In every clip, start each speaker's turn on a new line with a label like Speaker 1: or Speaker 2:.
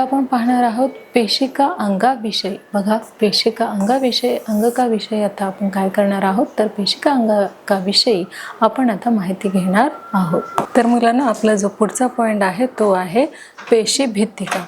Speaker 1: आता आपण पाहणार आहोत पेशिका अंगाविषयी। बघा, पेशिका अंगाविषयी अंगकाविषयी आता आपण काय करणार आहोत तर पेशिका अंगकाविषयी आपण आता माहिती घेणार आहोत। तर मुलांना आपला जो पुढचा पॉइंट आहे तो आहे पेशी भित्तिका।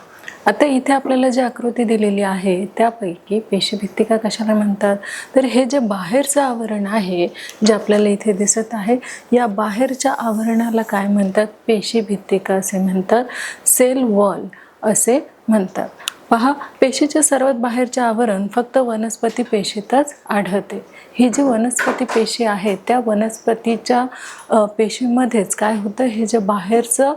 Speaker 1: आता इथे आपल्याला जी आकृती दिलेली आहे त्यापैकी पेशी भित्तिका कशाला म्हणतात तर हे जे बाहेरचं आवरण आहे जे आपल्याला इथे दिसत आहे या बाहेरच्या आवरणाला काय म्हणतात पेशी भित्तिका असे म्हणतात, सेल वॉल असे म्हणतात। पहा, पेशीचे सर्वात बाहेरचे आवरण फक्त वनस्पती पेशीतच आढळते। ही जी वनस्पती पेशी आहे त्या वनस्पतीच्या पेशीमध्येच काय होतं, हे जे बाहेरचं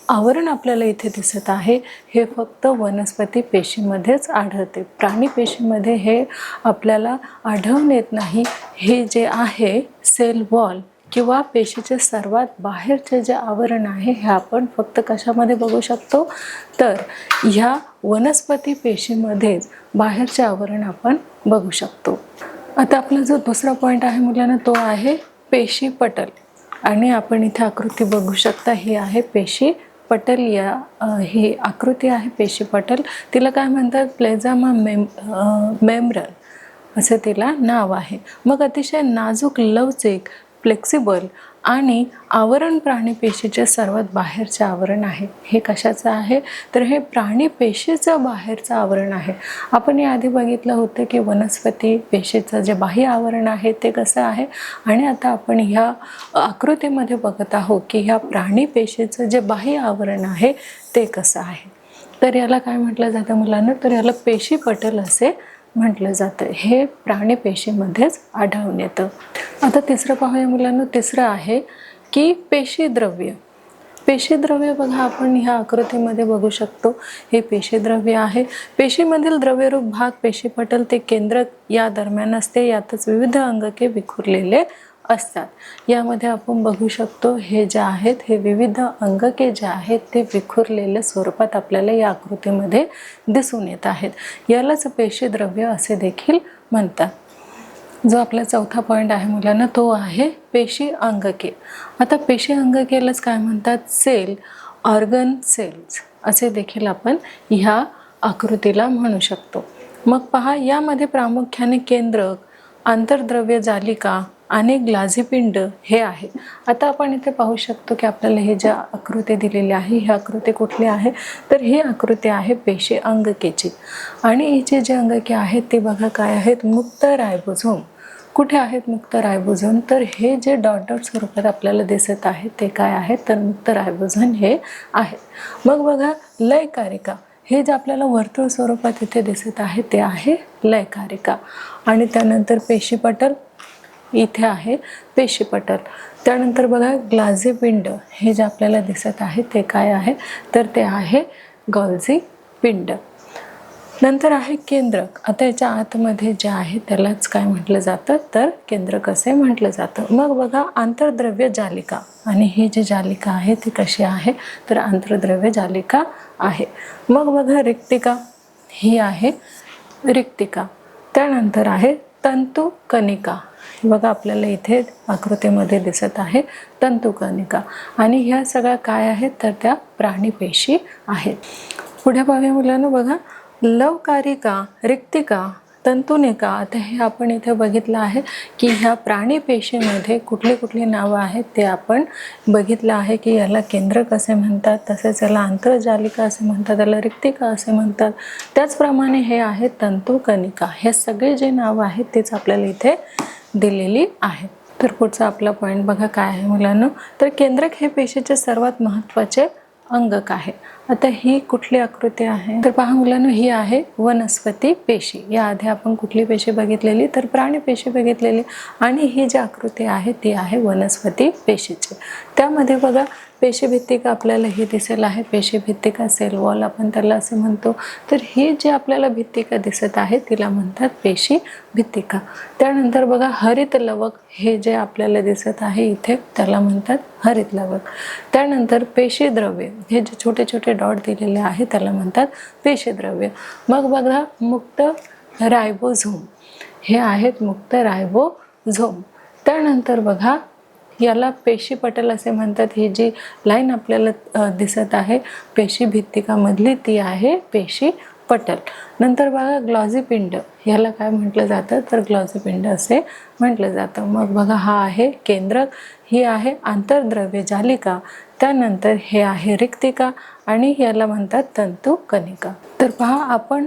Speaker 1: आवरण आपल्याला इथे दिसत आहे हे फक्त वनस्पती पेशीमध्येच आढळते। प्राणी पेशीमध्ये हे आपल्याला आढळून येत नाही। हे जे आहे सेल वॉल किंवा पेशीचे सर्वात बाहेरचे जे आवरण आहे हे आपण फक्त कशामध्ये बघू शकतो तर ह्या वनस्पती पेशीमध्येच बाहेरचे आवरण आपण बघू शकतो। आता आपला जो दुसरा पॉइंट आहे मुलांना तो आहे पेशी पटल। आणि आपण इथे आकृती बघू शकता, ही आहे पेशी पटल। ही आकृती आहे पेशी पटल। तिला काय म्हणतात प्लेझामा मेम्ब्रेन असे तिला नाव आहे। मग अतिशय नाजूक, लवचिक, फ्लेक्सिबल आणि आवरण प्राणी पेशीचे सर्वात बाहेरचे आवरण आहे। हे कशाचं आहे तर हे प्राणी पेशीचं बाहेरचं आवरण आहे। आपण याआधी बघितलं होतं की वनस्पती पेशीचं जे बाह्य आवरण आहे ते कसं आहे आणि आता आपण ह्या आकृतीमध्ये बघत आहोत की ह्या प्राणी पेशीचं जे बाह्य आवरण आहे ते कसं आहे। तर याला काय म्हटलं जातं मुलांना तर याला पेशी पटल असे म्हटलं जातं। हे प्राणी पेशीमध्येच आढळून येतं। आता तिसरं पाहूया मुलांना, तिसरं आहे की पेशीद्रव्य। पेशीद्रव्य बघा, आपण ह्या आकृतीमध्ये बघू शकतो हे पेशीद्रव्य आहे। पेशीमधील द्रव्यरूप भाग पेशीपटल ते केंद्रक या दरम्यान असते। यातच विविध अंगके विखुरलेले असतात। यामध्ये आपण बघू शकतो हे जे आहेत हे विविध अंगके जे आहेत ते विखुरलेल्या स्वरूपात आपल्याला या आकृतीमध्ये दिसून येत आहेत। यालाच पेशीद्रव्य असे देखील म्हणतात। जो आपला चौथा पॉइंट आहे मुलांना तो आहे पेशी अंगके। आता पेशी अंगकेलाच काय म्हणतात सेल, ऑर्गन सेल्स असे देखील आपण ह्या आकृतीला म्हणू शकतो। मग पहा, यामध्ये प्रामुख्याने केंद्रक, आंतरद्रव्य जालिका आणि ग्लाझीपिंड हे आहे। आता आपण इथे पाहू शकतो की आपल्याला हे ज्या आकृती दिलेली आहे ही आकृती कुठली आहे तर ही आकृती आहे पेशी अंगकेची। आणि हिचे जे अंगके आहेत ते बघा काय आहेत, मुक्त रायबोझोम। कुठे आहेत मुक्त रायबोझोम तर हे जे डॉट डॉट स्वरूपात आपल्याला दिसत आहे ते काय आहेत तर मुक्त रायबोझोम हे आहेत। मग बघा लयकारिका, हे जे आपल्याला वर्तुळ स्वरूपात इथे दिसत आहे ते आहे लयकारिका। आणि त्यानंतर पेशीपटल, इथे आहे पेशीपटल। त्यानंतर बघा ग्लाझीपिंड, हे जे आपल्याला दिसत आहे ते काय आहे तर ते आहे गॉल्जी पिंड। नंतर आहे केंद्रक। आता याच्या आतमध्ये जे आहे त्यालाच काय म्हटलं जातं तर केंद्रक असे म्हटलं जातं। मग बघा आंतरद्रव्य जालिका, आणि ही जी जालिका आहे ती कशी आहे तर आंतरद्रव्य जालिका आहे। मग बघा रिक्तिका, ही आहे रिक्तिका। त्यानंतर आहे तंतुकणिका। बघा आपल्याला इथे आकृतीमध्ये दिसत आहे तंतुकणिका। आणि ह्या सगळ्या काय आहेत तर त्या प्राणी पेशी आहेत। पुढे पाहूया मुलांना, बघा लवकारिका, रिक्तिका, तंतुनिका। आता हे आपण इथे बघितलं आहे की ह्या प्राणी पेशीमध्ये कुठली कुठली नावं आहेत ते आपण बघितलं आहे की याला केंद्रक असे म्हणतात, तसेच याला आंतरजालिका असे म्हणतात, याला रिक्तिका असे म्हणतात। त्याचप्रमाणे हे आहे तंतुकणिका। हे सगळे जे नावं आहेत तेच आपल्याला इथे दिलेली आहेत। तर पुढचा आपला पॉइंट बघा काय आहे मुलांना तर केंद्रक हे पेशीचे सर्वात महत्त्वाचे अंगक आहे। आता ही कुठली आकृती आहे तर पहा मुलांना, ही आहे वनस्पती पेशी। याआधी आपण कुठली पेशी बघितलेली तर प्राणी पेशी बघितलेली, आणि ही जी आकृती आहे ती आहे वनस्पती पेशीची। त्यामध्ये बघा पेशी भित्तिका आपल्याला ही दिसेल आहे, पेशी भित्तिका सेल वॉल आपण त्याला असे म्हणतो। तर ही जी आपल्याला भित्तिका दिसत आहे तिला म्हणतात पेशी भित्तिका। त्यानंतर बघा हरित लवक, हे जे आपल्याला दिसत आहे इथे त्याला म्हणतात हरित लवक। त्यानंतर पेशीद्रव्य, हे जे छोटे छोटे डॉट दिलेले आहे त्याला म्हणतात पेशीद्रव्य। मग बघा मुक्त रायबोझोम, हे आहेत मुक्त रायबोझोम। त्यानंतर बघा याला पेशी पटल असे म्हणतात. ही जी लाईन आपल्याला दिसत आहे पेशी भित्तिकामधली ती आहे पेशी पटल. नंतर बघा ग्लॉजी पिंड, ह्याला काय म्हटलं जातं तर ग्लॉजी पिंड असे म्हटलं जातं. मग बघा हा आहे केंद्रक, ही आहे आंतरद्रव्य जालिका, त्यानंतर हे आहे रिक्तिका आणि याला म्हणतात तंतू कणिका. तर पहा आपण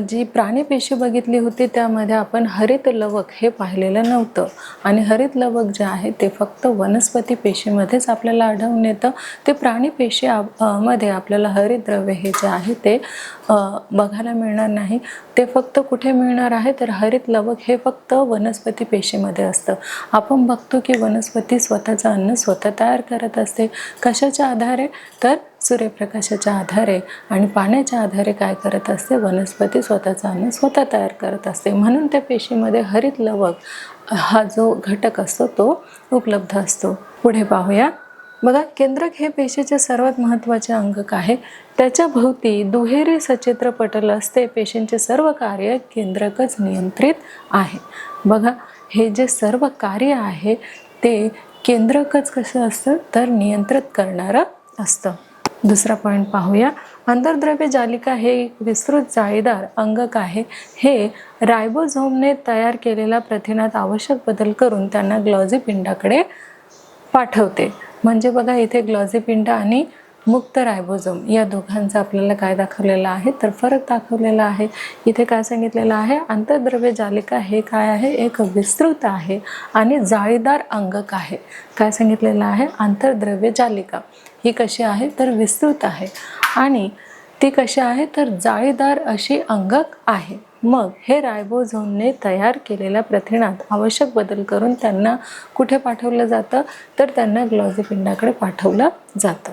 Speaker 1: जी प्राणीपेशी बघितली होती त्यामध्ये आपण हरित लवक हे पाहिलेलं नव्हतं आणि हरित लवक जे आहे ते फक्त वनस्पती पेशीमध्येच आपल्याला आढळून येतं. ते प्राणीपेशी मध्ये आपल्याला हरितद्रव्य हे जे आहे ते बघायला मिळणार नाही. ते फक्त कुठे मिळणार आहे तर हरित लवक हे फक्त वनस्पती पेशीमध्ये असतं. आपण बघतो की वनस्पती स्वतःचं अन्न स्वतः तयार करत असते. कशाच्या आधारे तर सूर्यप्रकाशाच्या आधारे आणि पाण्याच्या आधारे काय करत असते वनस्पती स्वतःचं अन्न स्वतः तयार करत असते. म्हणून त्या पेशीमध्ये हरित लवक हा जो घटक असतो तो उपलब्ध असतो. पुढे पाहूया. बघा केंद्रक हे पेशीचे सर्वात महत्त्वाचे अंगक आहे. त्याच्या भोवती दुहेरी सचित्र पटल असते. पेशींचे सर्व कार्य केंद्रकच नियंत्रित आहे. बघा हे जे सर्व कार्य आहे ते केंद्रकच कसं असतं तर नियंत्रित करणारं असतं. दुसरा पॉईंट पाहूया. आंतरद्रव्य जालिका हे एक विस्तृत जाळीदार अंगक आहे. हे रायबोझोमने तयार केलेल्या प्रथिनात आवश्यक बदल करून त्यांना ग्लॉजी पिंडाकडे पाठवते. म्हणजे बघा इथे ग्लॉजी पिंड आणि मुक्त रायबोझोम या दोघांचा आपल्याला काय दाखवलेला आहे तर फरक दाखवलेला आहे. इथे काय सांगितलेलं आहे आंतरद्रव्य जालिका हे काय आहे एक विस्तृत आहे आणि जाळीदार अंगक आहे. काय सांगितलेलं आहे आंतरद्रव्य जालिका ही कशी आहे तर विस्तृत आहे आणि ती कशी आहे तर जाळीदार अशी अंगक आहे. मग हे रायबोझोमने तयार केलेल्या प्रथिनात आवश्यक बदल करून त्यांना कुठे पाठवलं जातं तर त्यांना ग्लॉजी पिंडाकडे पाठवलं जातं.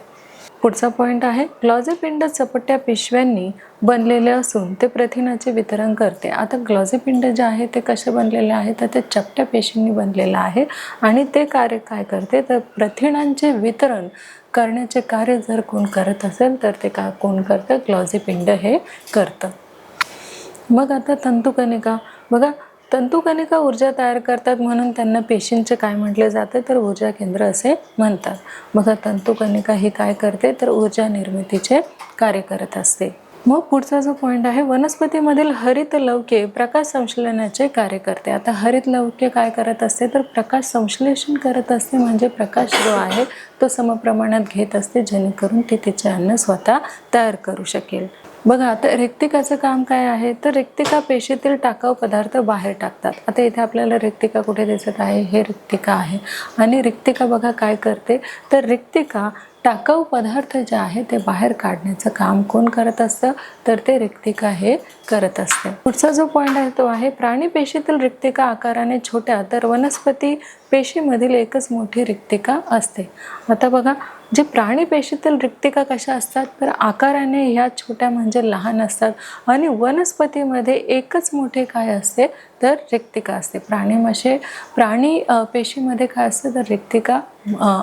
Speaker 1: पुढचा पॉईंट आहे ग्लॉजी पिंड चपट्या पिशव्यांनी बनलेले असून ते प्रथिनाचे वितरण करते. आता ग्लॉजी पिंड जे आहे ते कसे बनलेले आहे तर ते चपट्या पेशींनी बनलेलं आहे आणि ते कार्य काय करते तर प्रथिनांचे वितरण करण्याचे कार्य जर कोण करत असेल तर ते कोण करतं ग्लॉजी पिंड हे करतं. मग आता तंतुकणिका बघा तंतुकणिका ऊर्जा तयार करतात म्हणून त्यांना पेशींचे काय म्हटले जाते तर ऊर्जा केंद्र असे म्हणतात. बघा तंतुकणिका ही काय करते तर ऊर्जा निर्मितीचे कार्य करत असते. मग पुढचा जो पॉईंट आहे वनस्पतीमधील हरित लवके प्रकाश संश्लेषणाचे कार्य करते. आता हरित लवके काय करत असते तर प्रकाश संश्लेषण करत असते. म्हणजे प्रकाश जो आहे तो समप्रमाणात घेत असते जेणेकरून ती तिचे अन्न स्वतः तयार करू शकेल. बघा आता रिक्तिकाचं काम काय आहे तर रिक्तिका पेशीतील टाकाऊ पदार्थ बाहेर टाकतात. आता इथे आपल्याला रिक्तिका कुठे दिसत आहे हे रिक्तिका आहे आणि रिक्तिका बघा काय करते तर रिक्तिका टाकाऊ पदार्थ जे आहे ते बाहेर काढण्याचं काम कोण करत असतं तर ते रिक्तिका हे करत असते. पुढचा जो पॉईंट आहे तो आहे प्राणी पेशीतील रिक्तिका आकाराने छोट्या तर वनस्पती पेशीमधील एकच मोठी रिक्तिका असते. आता बघा जे प्राणी पेशीतील रिक्तिका कशा असतात तर आकाराने ह्या छोट्या म्हणजे लहान असतात आणि वनस्पतीमध्ये एकच मोठे काय असते तर रिक्तिका असते. प्राणी पेशीमध्ये काय असते तर रिक्तिका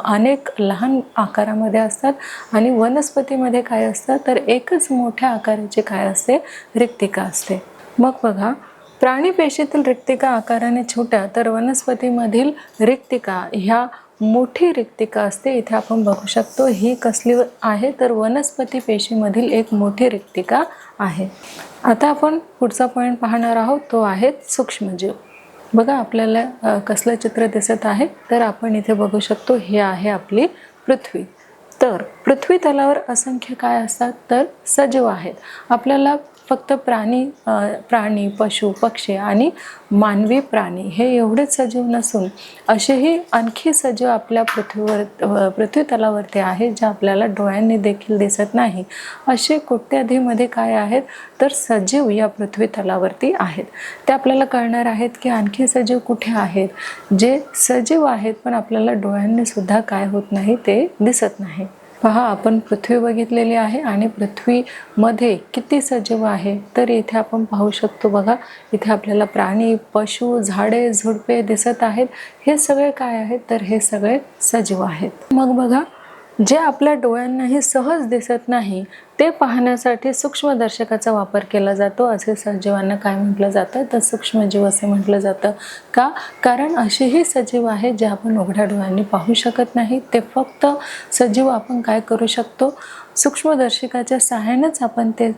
Speaker 1: अनेक लहान आकारामध्ये असतात आणि वनस्पतीमध्ये काय असतं तर एकच मोठ्या आकाराची काय असते रिक्तिका असते. मग बघा प्राणी पेशीतील रिक्तिका आकाराने छोट्या तर वनस्पतीमधील रिक्तिका ह्या मोठी रिक्तिका असते. इथे आपण बघू शकतो ही कसली आहे तर वनस्पती पेशीमधील एक मोठी रिक्तिका आहे. आता आपण पुढचा पॉईंट पाहणार आहोत तो आहे सूक्ष्मजीव. बघा आपल्याला कसलं चित्र दिसत आहे तर आपण इथे बघू शकतो हे आहे आपली पृथ्वी. तर पृथ्वी तलावर असंख्य काय असतात तर सजीव आहेत. आपल्याला फक्त प्राणी पशु पक्षी आणि मानवी प्राणी हे एवढेच सजीव नसून असेही आणखी सजीव आपल्या पृथ्वी तलावरती आहेत जे आपल्याला डोळ्यांनी देखील दिसत नाही. असे कोट्याधीमध्ये काय आहेत तर सजीव या पृथ्वी तलावरती आहेत. ते आपल्याला कळणार आहेत की आणखी सजीव कुठे आहेत जे सजीव आहेत पण आपल्याला डोळ्यांनी सुद्धा काय होत नाही ते दिसत नाही. पहा आपण पृथ्वी बघितलेली आहे आणि पृथ्वीमध्ये किती सजीव आहे तर इथे आपण पाहू शकतो. बघा इथे आपल्याला प्राणी पशु झाडे झुडपे दिसत आहेत. हे सगळे काय आहेत तर हे सगळे सजीव आहेत. मग बघा जे आपल्या डोळ्यांनाही सहज दिसत नाही ते पाहण्यासाठी सूक्ष्मदर्शकाचा वापर केला जातो. असे सजीवांना काय म्हटलं जातं, तर सूक्ष्मजीव असे म्हटलं जातं. का? कारण असेही सजीव आहेत जे आपण उघड्या डोळ्यांनी पाहू शकत नाही. ते फक्त सजीव आपण काय करू शकतो, सूक्ष्मदर्शकाच्या सहाय्यानेच आपण ते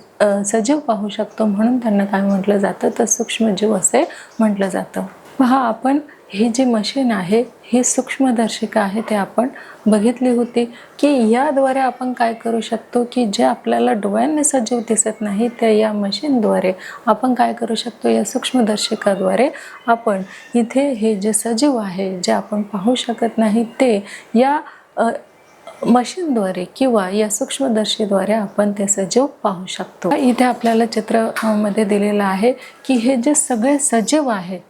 Speaker 1: सजीव पाहू शकतो. म्हणून त्यांना काय म्हटलं जातं, तर सूक्ष्मजीव असे म्हटलं जातं. पहा, आपण ही जी मशीन आहे ही सूक्ष्मदर्शिका आहे ते आपण बघितली होती की याद्वारे आपण काय करू शकतो की जे आपल्याला डोळ्यांनी सजीव दिसत नाही त्या या मशीनद्वारे आपण काय करू शकतो, या सूक्ष्मदर्शिकाद्वारे आपण इथे हे जे सजीव आहे जे आपण पाहू शकत नाही ते या मशीनद्वारे किंवा या सूक्ष्मदर्शीद्वारे आपण ते सजीव पाहू शकतो. इथे आपल्याला चित्रामध्ये दिलेलं आहे की हे जे सगळे सजीव आहेत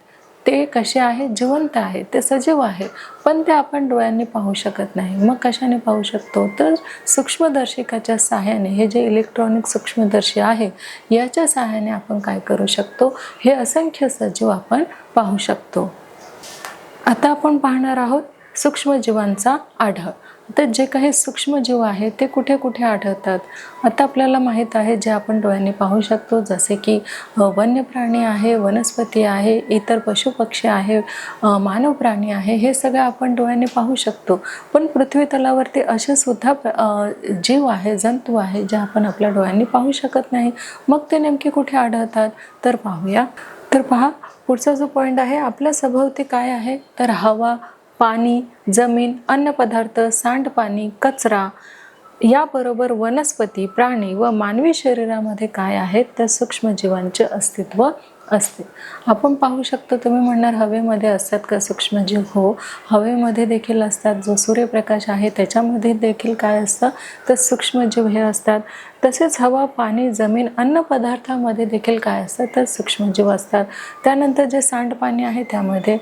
Speaker 1: ते कसे आहेत, जिवंत आहेत, ते सजीव आहे, पण ते आपण डोळ्यांनी पाहू शकत नाही. मग कशाने पाहू शकतो, तर सूक्ष्मदर्शिकाच्या सहाय्याने. हे जे इलेक्ट्रॉनिक सूक्ष्मदर्शी आहे याच्या सहाय्याने आपण काय करू शकतो, हे असंख्य सजीव आपण पाहू शकतो. आता आपण पाहणार आहोत सूक्ष्मजीवांचा आढळ. तर जे काही सूक्ष्मजीव आहेत ते कुठे कुठे आढळतात. आता आपल्याला माहीत आहे जे आपण डोळ्यांनी पाहू शकतो, जसे की वन्य प्राणी आहे, वनस्पती आहे, इतर पशुपक्षी आहे, मानव प्राणी आहे, हे सगळं आपण डोळ्यांनी पाहू शकतो. पण पृथ्वी तलावरती असे सुद्धा जीव आहे, जंतू आहे जे आपण आपल्या डोळ्यांनी पाहू शकत नाही. मग ते नेमके कुठे आढळतात तर पाहूया. तर पहा, पुढचा जो पॉईंट आहे, आपल्या सभोवती काय आहे, तर हवा, पाणी, जमीन, अन्नपदार्थ, सांडपाणी, कचरा, याबरोबर वनस्पती, प्राणी व मानवी शरीरामध्ये काय आहेत, तर सूक्ष्मजीवांचे अस्तित्व असते. आपण पाहू शकतो, तुम्ही म्हणणार हवेमध्ये असतात का सूक्ष्मजीव? हो, हवेमध्ये देखील असतात. जो सूर्यप्रकाश आहे त्याच्यामध्ये देखील काय असतं, तर सूक्ष्मजीव हे असतात. तसेच हवा, पाणी, जमीन, अन्नपदार्थामध्ये देखील काय असतं, तर सूक्ष्मजीव असतात. त्यानंतर जे सांडपाणी आहे त्यामध्ये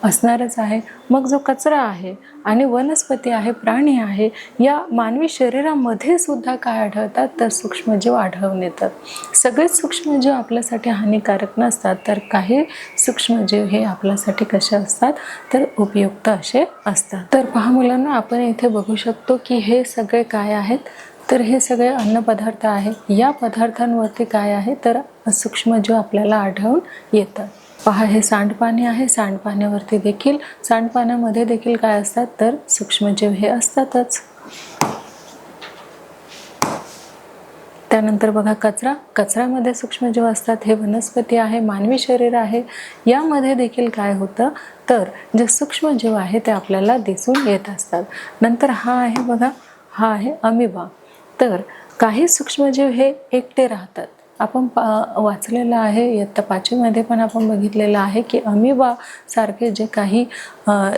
Speaker 1: असणारच आहे. मग जो कचरा आहे आणि वनस्पती आहे, प्राणी आहे, या मानवी शरीरामध्ये सुद्धा काय आढळतात, तर सूक्ष्मजीव आढळून येतात. सगळेच सूक्ष्मजीव आपल्यासाठी हानिकारक नसतात, तर काही सूक्ष्मजीव हे आपल्यासाठी कसे असतात, तर उपयुक्त असे असतात. तर पहा मुलांना, आपण इथे बघू शकतो की हे सगळे काय आहेत, तर हे सगळे अन्नपदार्थ आहे. या पदार्थांवरती काय आहे, तर सूक्ष्मजीव आपल्याला आढळून येतात. पहा, हे सांडपाणी आहे. सांडपाण्यावरती देखील, सांडपाण्यामध्ये देखील काय असतात, तर सूक्ष्मजीव हे असतातच. त्यानंतर बघा कचरा, कचऱ्यामध्ये सूक्ष्मजीव असतात. हे वनस्पती आहे, मानवी शरीर आहे, यामध्ये देखील काय होतं, तर जे सूक्ष्मजीव आहे ते आपल्याला दिसून येत असतात. नंतर हा आहे बघा, हा आहे अमिबा. तर काही सूक्ष्मजीव हे एकटे राहतात. आपण वाचलेलं आहे, इयत्ता 5वी मध्ये पण आपण बघितलेलं आहे की अमिबा सारखे जे काही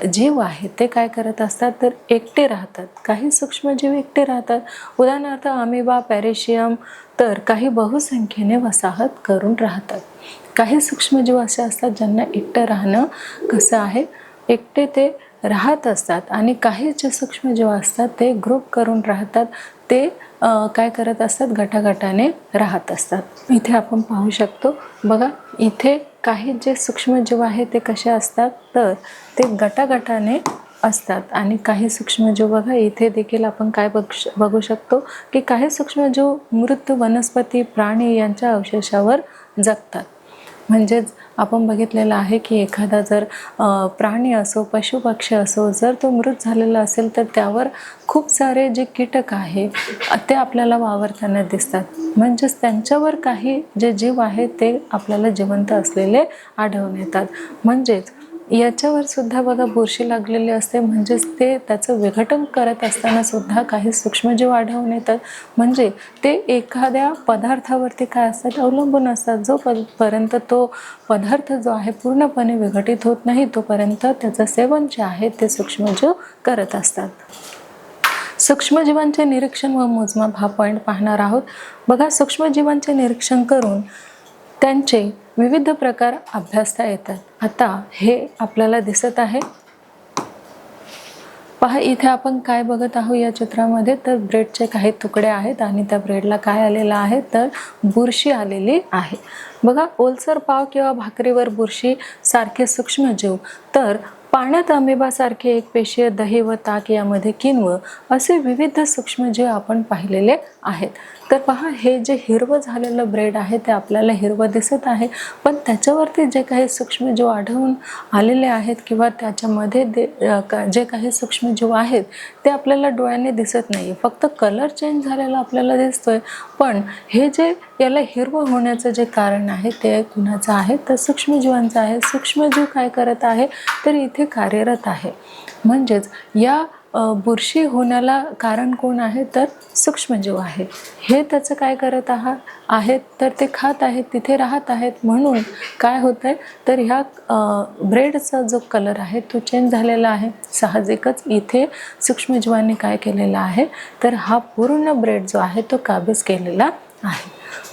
Speaker 1: जीव आहेत ते काय करत असतात, तर एकटे राहतात. काही सूक्ष्मजीव एकटे राहतात. उदाहरणार्थ अमिबा, पॅरेशियम, तर काही बहुसंख्येने वसाहत करून राहतात. काही सूक्ष्मजीव असे असतात ज्यांना एकटं राहणं कसं आहे, एकटे ते राहत असतात. आणि काही जे सूक्ष्मजीव असतात ते ग्रुप करून राहतात, ते काय करत असतात, गटागटाने राहत असतात. इथे आपण पाहू शकतो बघा, इथे काही जे सूक्ष्मजीव आहेत ते कसे असतात, तर ते गटागटाने असतात. आणि काही सूक्ष्मजीव बघा, इथे देखील आपण काय बघू शकतो की काही सूक्ष्मजीव मृत वनस्पती, प्राणी यांच्या अवशेषावर जगतात. म्हणजेच आपण बघितलेलं आहे की एखादा जर प्राणी असो, पशुपक्षी असो, जर तो मृत झालेला असेल तर त्यावर खूप सारे जे कीटक आहे ते आपल्याला वावरताना दिसतात. म्हणजेच त्यांच्यावर काही जे जीव आहेत ते आपल्याला जिवंत असलेले आढळून येतात. म्हणजेच याच्यावर सुद्धा बघा बुरशी लागलेली असते, म्हणजेच ते त्याचं विघटन करत असताना सुद्धा काही सूक्ष्मजीव आढळून येतात. म्हणजे ते एखाद्या पदार्थावरती काय असतात, अवलंबून असतात. जोपर्यंत तो पदार्थ जो आहे पूर्णपणे विघटित होत नाही तोपर्यंत त्याचं सेवन जे आहे ते सूक्ष्मजीव करत असतात. सूक्ष्मजीवांचे निरीक्षण व मोजमाप हा पॉईंट पाहणार आहोत. बघा, सूक्ष्मजीवांचे निरीक्षण करून त्यांचे विविध प्रकार अभ्यासता येतात. आता हे आपल्याला दिसत आहे, पहा इथे आपण काय बघत आहोत या चित्रामध्ये, तर ब्रेडचे काही तुकडे आहेत आणि त्या ब्रेडला काय आलेलं आहे, तर बुरशी आलेली आहे. बघा, ओलसर पाव किंवा भाकरीवर बुरशी सारखे सूक्ष्मजीव, तर पाण्यात अमेबासारखे एकपेशीय दही व ताक यामध्ये किण्व असे विविध सूक्ष्मजीव आपण पाहिलेले आहेत. तर पहा, हे जे हिरवं झालेलं ब्रेड आहे ते आपल्याला हिरवं दिसत आहे, पण त्याच्यावरती जे काही सूक्ष्मजीव आढळून आलेले आहेत किंवा त्याच्यामध्ये जे काही सूक्ष्मजीव आहेत ते आपल्याला डोळ्याने दिसत नाही, फक्त कलर चेंज झालेला आपल्याला दिसतोय. पण हे जे याला हिरवं होण्याचं जे कारण आहे ते कुणाचं आहे, तर सूक्ष्मजीवांचं आहे. सूक्ष्मजीव काय करत आहे, तर इथे कार्यरत आहे. म्हणजेच या बुरशी होण्याला कारण कोण आहे, तर सूक्ष्मजीव आहे. हे त्याचं काय करत आहेत, तर ते खात आहेत, तिथे राहत आहेत. म्हणून काय होत आहे, तर ह्या ब्रेडचा जो कलर आहे तो चेंज झालेला आहे. साहजिकच इथे सूक्ष्मजीवांनी काय केलेलं आहे, तर हा पूर्ण ब्रेड जो आहे तो काबीज केलेला आहे.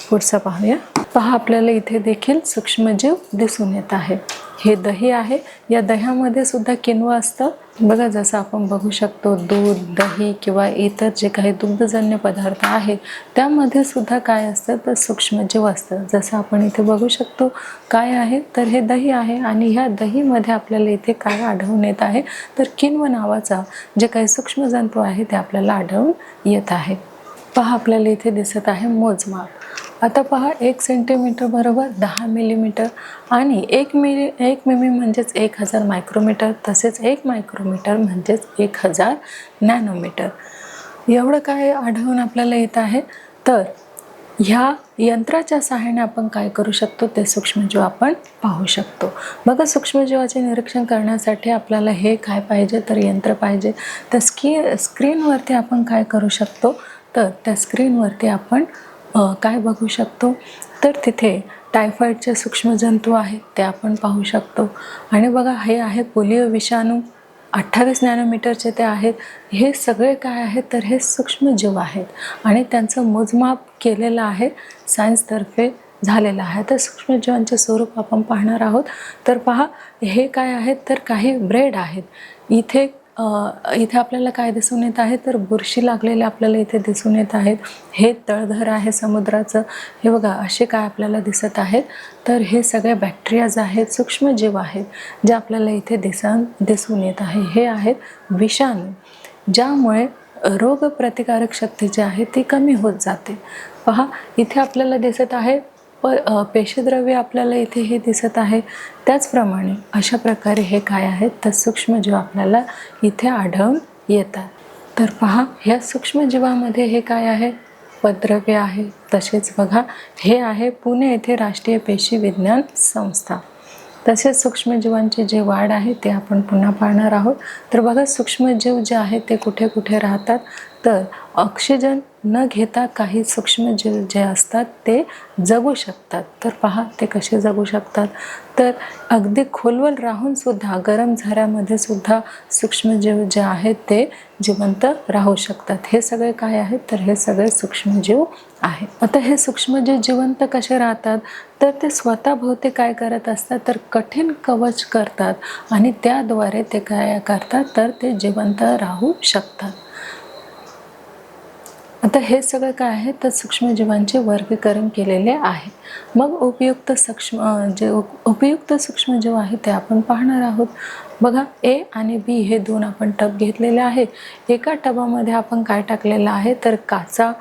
Speaker 1: पुढचा पाहूया. पहा, आपल्याला इथे देखील सूक्ष्मजीव दिसून येत आहे. हे दही आहे, या दह्यामध्ये सुद्धा किण्व असतं. बघा, जसं आपण बघू शकतो दूध, दही किंवा इतर जे काही दुग्धजन्य पदार्थ आहेत त्यामध्ये सुद्धा काय असतं, तर सूक्ष्मजीव असतं. जसं आपण इथे बघू शकतो काय आहे, तर हे दही आहे आणि ह्या दहीमध्ये आपल्याला इथे काय आढळून येत आहे, तर किण्व नावाचा जे काही सूक्ष्मजंतू आहे ते आपल्याला आढळून येत आहे. पहा, आपल्याला इथे दिसत आहे मोजमाप. आता पहा, 1 सेंटीमीटर बरोबर 10 मिलीमीटर आणि 1 मिमी म्हणजेच 1000 मायक्रोमीटर, तसेच 1 मायक्रोमीटर म्हणजेच 1000 नॅनोमीटर. एवढं काय आढळून आपल्याला येत आहे. तर ह्या यंत्राच्या सहाय्याने आपण काय करू शकतो, ते सूक्ष्मजीव आपण पाहू शकतो. बघा, सूक्ष्मजीवाचे निरीक्षण करण्यासाठी आपल्याला हे काय पाहिजे, तर यंत्र पाहिजे. तर स्क्रीनवरती आपण काय करू शकतो, तर त्या स्क्रीनवरती आपण काय बघू शकतो, तर तिथे टायफॉईडचे सूक्ष्मजंतू आहेत ते आपण पाहू शकतो. आणि बघा, हे आहे पोलिओ विषाणू, 28 नॅनोमीटरचे ते आहेत. हे सगळे काय आहेत, तर हे सूक्ष्मजीव आहेत आणि त्यांचं मोजमाप केलेलं आहे, सायन्सतर्फे झालेलं आहे. तर सूक्ष्मजीवांचे स्वरूप आपण पाहणार आहोत. तर पहा, हे काय आहेत, तर काही ब्रेड आहेत. इथे आपल्याला काय दिसून येत आहे, तर बुरशी लागलेले आपल्याला इथे दिसून येत आहेत. हे तळघर आहे समुद्राचं. हे बघा, असे काय आपल्याला दिसत आहेत, तर हे सगळे बॅक्टेरियाज आहेत, सूक्ष्मजीव आहेत जे आपल्याला इथे दिसून येत आहे. हे आहेत विषाणू, ज्यामुळे रोगप्रतिकारक शक्ती जी आहे ती कमी होत जाते. पहा, इथे आपल्याला दिसत आहे पेशीद्रव्य आपल्याला इथे हे दिसत आहे. त्याचप्रमाणे अशा प्रकारे हे काय आहेत, तर सूक्ष्मजीव आपल्याला इथे आढळून येतात. तर पहा, ह्या सूक्ष्मजीवामध्ये हे काय आहे, पद्रव्य आहे. तसेच बघा, हे आहे पुणे येथे राष्ट्रीय पेशी विज्ञान संस्था. तसेच सूक्ष्मजीवांची जे वाढ आहे ते आपण पुन्हा पाहणार आहोत. तर बघा, सूक्ष्मजीव जे आहेत ते कुठे कुठे राहतात, तर ऑक्सिजन न घेता काही सूक्ष्मजीव जे असतात ते जगू शकतात. तर पहा, ते कसे जगू शकतात, तर अगदी खोलवर राहून सुद्धा गरम झऱ्यामध्ये सुद्धा सूक्ष्मजीव जे आहेत ते जिवंत राहू शकतात. हे सगळे काय आहेत, तर हे सगळे सूक्ष्मजीव आहेत. आता हे सूक्ष्मजीव जिवंत कसे राहतात, तर ते स्वतःभोवती काय करत असतात, तर कठीण कवच करतात आणि त्याद्वारे ते काय करतात, तर ते जिवंत राहू शकतात. आता हे सगळं काय आहे, तर सूक्ष्मजीवांचे वर्गीकरण केलेले आहे. मग उपयुक्त सूक्ष्मजीव आहे ते आपण पाहणार आहोत. बघा, ए आणि बी हे 2 आपण टब घेतलेले आहे. एका टबामध्ये आपण काय टाकलेलं आहे, तर काचा,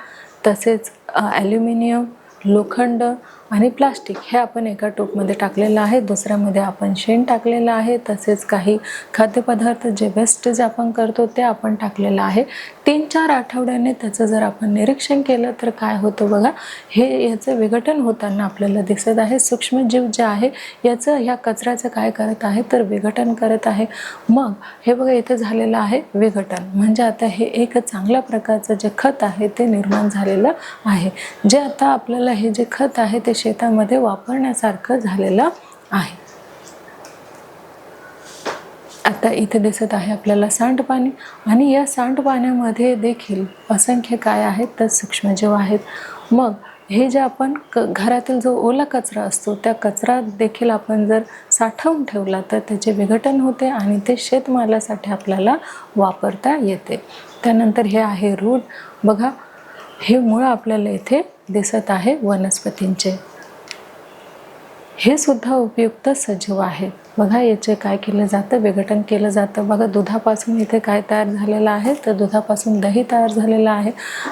Speaker 1: तसेच ॲल्युमिनियम, लोखंड आणि प्लास्टिक हे आपण एका टोपमध्ये टाकलेलं आहे. दुसऱ्यामध्ये आपण शेण टाकलेलं आहे. तसेच काही खाद्यपदार्थ जे वेस्टेज आपण करतो ते आपण टाकलेलं आहे. 3-4 आठवड्याने त्याचं जर आपण निरीक्षण केलं तर काय होतं बघा, हे याचं विघटन होताना आपल्याला दिसत आहे. सूक्ष्मजीव जे आहे याचं ह्या कचऱ्याचं काय करत आहे, तर विघटन करत आहे. मग हे बघा, इथे झालेलं आहे विघटन. म्हणजे आता हे एक चांगल्या प्रकारचं जे खत आहे ते निर्माण झालेलं आहे, जे आता आपल्याला हे जे खत आहे ते शेतामध्ये वापरण्यासारखं झालेलं आहे. आता इथे दिसत आहे आपल्याला सांडपाणी आणि या सांडपाण्यामध्ये देखील असंख्य काय आहेत, तर सूक्ष्मजीव आहेत. मग हे जे आपण घरातील जो ओला कचरा असतो त्या कचरा देखील आपण जर साठवून ठेवला तर त्याचे विघटन होते आणि ते शेतमालासाठी आपल्याला वापरता येते. त्यानंतर हे आहे रूट. बघा, हे मूळ आपल्याला इथे दिसत आहे वनस्पतींचे. हे सुद्धा उपयुक्त सजीव आहेत. बघा याचे काय केलं जातं, विघटन केलं जातं. बघा दुधापासून इथे काय तयार झालेलं आहे, तर दुधापासून दही तयार झालेलं आहे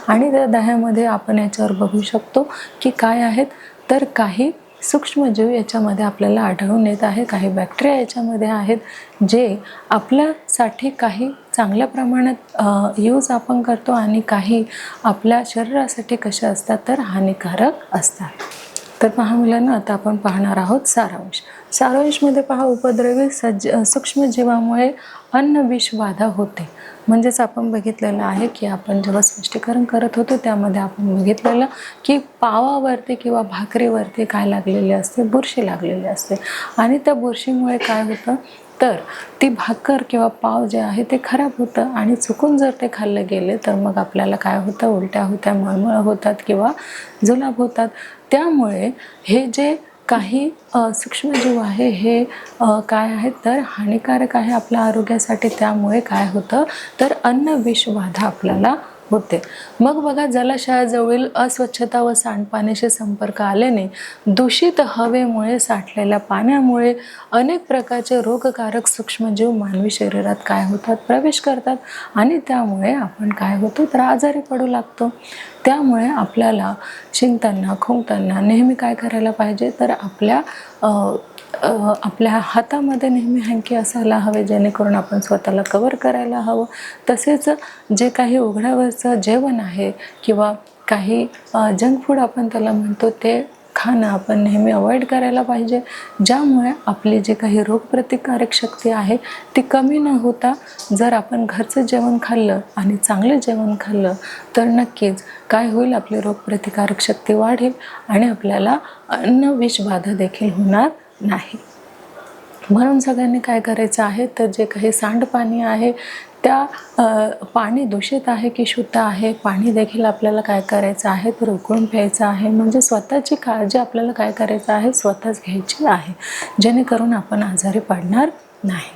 Speaker 1: आणि त्या दह्यामध्ये आपण याच्यावर बघू शकतो की काय आहेत, तर काही सूक्ष्मजीव याच्यामध्ये आपल्याला आढळून येत आहे. काही बॅक्टेरिया याच्यामध्ये आहेत जे आपल्यासाठी काही चांगल्या प्रमाणात यूज आपण करतो आणि काही आपल्या शरीरासाठी कसे असतात तर हानिकारक असतात. तर पहा मुलांना, आता आपण पाहणार आहोत सारांश. सारांशमध्ये पहा, उपद्रवी सूक्ष्मजीवामुळे अन्नविषबाधा होते. म्हणजेच आपण बघितलेलं आहे की आपण जेव्हा स्पष्टीकरण करत होतो त्यामध्ये आपण बघितलेलं की पावावरती किंवा भाकरीवरती काय लागलेले असते, बुरशी लागलेली असते आणि त्या बुरशीमुळे काय होतं तर ती भाकर किंवा पाव जे आहे ते खराब होतं आणि चुकून जर ते खाल्ले गेले तर मग आपल्याला काय होतं, उलट्या होत्या, मळमळ होतात किंवा जुलाब होतात. त्यामुळे हे जे काही सूक्ष्मजीव आहे हे काय आहेत तर हानिकारक आहे आपल्या आरोग्यासाठी. त्यामुळे काय होतं तर अन्नविषबाधा आपल्याला होते. मग बघा, जलाशयाजवळील अस्वच्छता व सांडपाण्याशी संपर्क आल्याने दूषित हवेमुळे, साठलेल्या पाण्यामुळे अनेक प्रकारचे रोगकारक सूक्ष्मजीव मानवी शरीरात काय होतात, प्रवेश करतात आणि त्यामुळे आपण काय होतो तर आजारी पडू लागतो. त्यामुळे आपल्याला शिंकताना, खोंकताना नेहमी काय करायला पाहिजे तर आपल्या हातामध्ये नेहमी हँकी असायला हवे, जेणेकरून आपण स्वतःला कवर करायला हवं. तसेच जे काही उघड्यावरचं जेवण आहे किंवा काही जंक फूड आपण त्याला म्हणतो ते खाणं आपण नेहमी अवॉइड करायला पाहिजे, ज्यामुळे आपली जी काही रोगप्रतिकारक शक्ती आहे ती कमी न होता जर आपण घरचं जेवण खाल्लं आणि चांगलं जेवण खाल्लं तर नक्कीच काय होईल, आपली रोगप्रतिकारक शक्ती वाढेल आणि आपल्याला अन्नविषबाधा देखील होणार नाही. म्हणून सगळ्यांनी काय करायचं आहे तर जे काही सांडपाणी आहे त्या पाणी दूषित आहे की शुद्ध आहे, पाणी देखील आपल्याला काय करायचं आहे तर उकळून प्यायचं आहे. म्हणजे स्वतःची काळजी आपल्याला काय करायचं आहे, स्वतःच घ्यायची आहे, जेणेकरून आपण आजारी पडणार नाही.